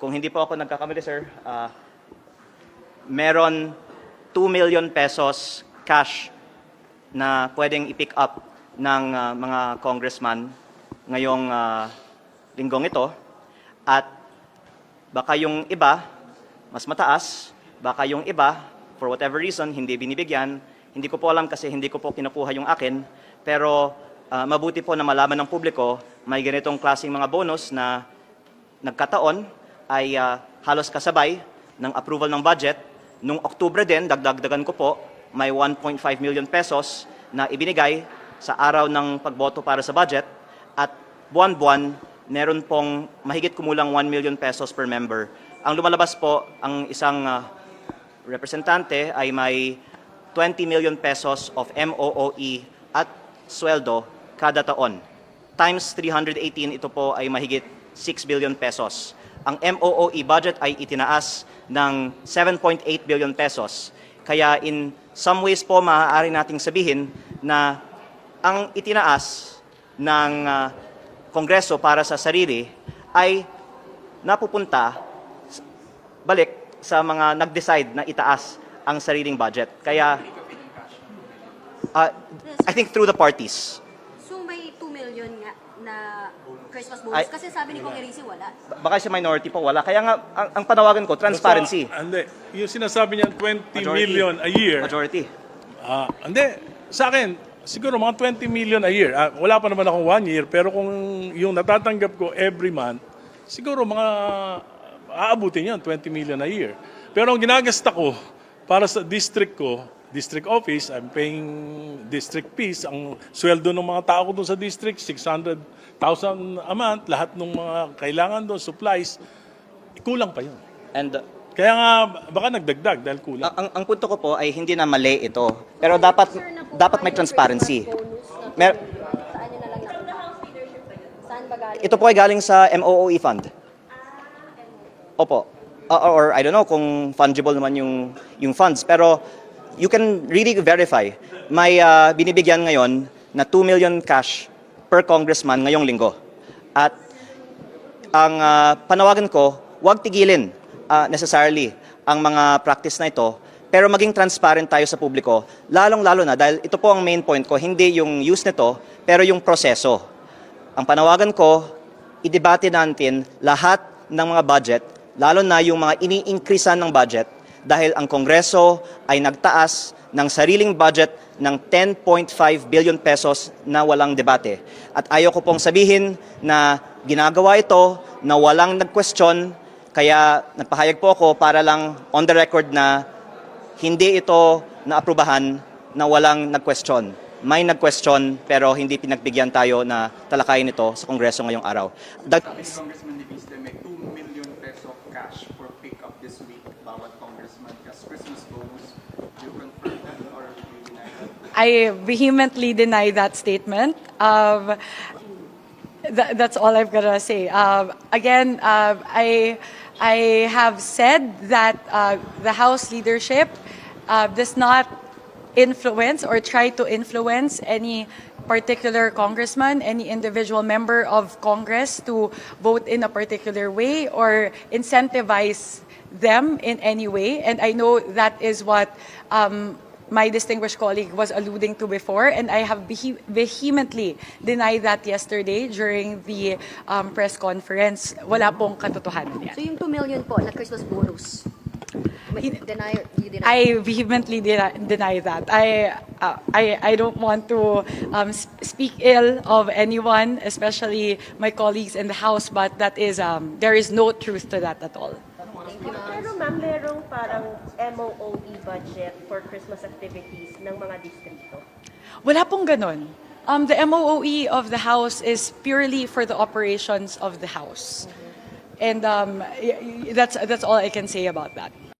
kung hindi po ako nagkakamali, sir, meron 2 million pesos cash na pwedeng i-pick up ng mga congressman ngayong linggong ito. At baka yung iba, mas mataas, baka yung iba, for whatever reason, hindi binibigyan. Hindi ko po alam kasi hindi ko po kinukuha yung akin. Pero mabuti po na malaman ng publiko, may ganitong klaseng mga bonus na nagkataon ay halos kasabay ng approval ng budget. Nung Oktubre din, dagdagan ko po, may 1.5 million pesos na ibinigay sa araw ng pagboto para sa budget. At buwan-buwan, meron pong mahigit kumulang 1 million pesos per member. Ang lumalabas po, ang isang representante ay may 20 million pesos of MOOE at sweldo kada taon. Times 318, ito po ay mahigit 6 billion pesos. Ang MOOE budget ay itinaas ng 7.8 billion pesos. Kaya in some ways po, maaari nating sabihin na ang itinaas ng Kongreso para sa sarili ay napupunta balik sa mga nag-decide na itaas ang sariling budget. Kaya, I think through the parties. So may 2 million nga na Christmas bonus? Kasi sabi ni Kong Erisi wala. Baka sa minority po wala. Kaya nga, ang panawagan ko, transparency. Hindi. Yung sinasabi niyan, 20 Majority. million a year. Majority. Hindi. Sa akin, siguro mga 20 million a year. Wala pa naman akong 1 year, pero kung yung natatanggap ko every month, siguro mga aabutin yan, 20 million a year. Pero ang ginagasta ko para sa district ko, district office, I'm paying district fees. Ang sweldo ng mga tao ko doon sa district, 600,000 a month. Lahat ng mga kailangan doon, supplies, kulang pa yun. And Kaya nga, baka nagdagdag dahil kulang. ang punto ko po ay hindi na mali ito. Pero dapat may transparency. Saan nyo na lang Saan ba galing? Ito po ay galing sa MOOE fund. Opo. Or I don't know kung fungible naman yung funds. Pero you can really verify. May binibigyan ngayon na 2 million cash per congressman ngayong linggo. At ang panawagan ko, huwag tigilin necessarily ang mga practice na ito, pero maging transparent tayo sa publiko, lalong-lalo na dahil ito po ang main point ko, hindi yung use nito, pero yung proseso. Ang panawagan ko, idebate natin lahat ng mga budget, lalo na yung mga ini-increasean ng budget, dahil ang Kongreso ay nagtaas ng sariling budget ng 10.5 billion pesos na walang debate. At ayaw ko pong sabihin na ginagawa ito na walang nag-question. Kaya nagpahayag po ako para lang on the record na hindi ito naaprubahan na walang nag-question. May nag-question pero hindi pinagbigyan tayo na talakayin ito sa Kongreso ngayong araw. Sabi ni Congressman Diviste, may 2 million peso cash for pick-up this week bawat congressman as Christmas bonus. Do you confirm that or do you deny that? I vehemently deny that statement. That's all I've got to say. Again, I have said that the House leadership does not influence or try to influence any particular congressman, any individual member of Congress to vote in a particular way or incentivize them in any way. And I know that is what my distinguished colleague was alluding to before, and I have vehemently denied that yesterday during the press conference. Wala pong katotohanan yan. So yung 2 million po na Christmas bonus, you deny? I vehemently deny that. I don't want to speak ill of anyone, especially my colleagues in the House, but that is there is no truth to that at all. Pero ma'am, merong parang MOOE budget for Christmas activities ng mga distrito. Wala pong ganun. The MOOE of the House is purely for the operations of the House. And that's all I can say about that.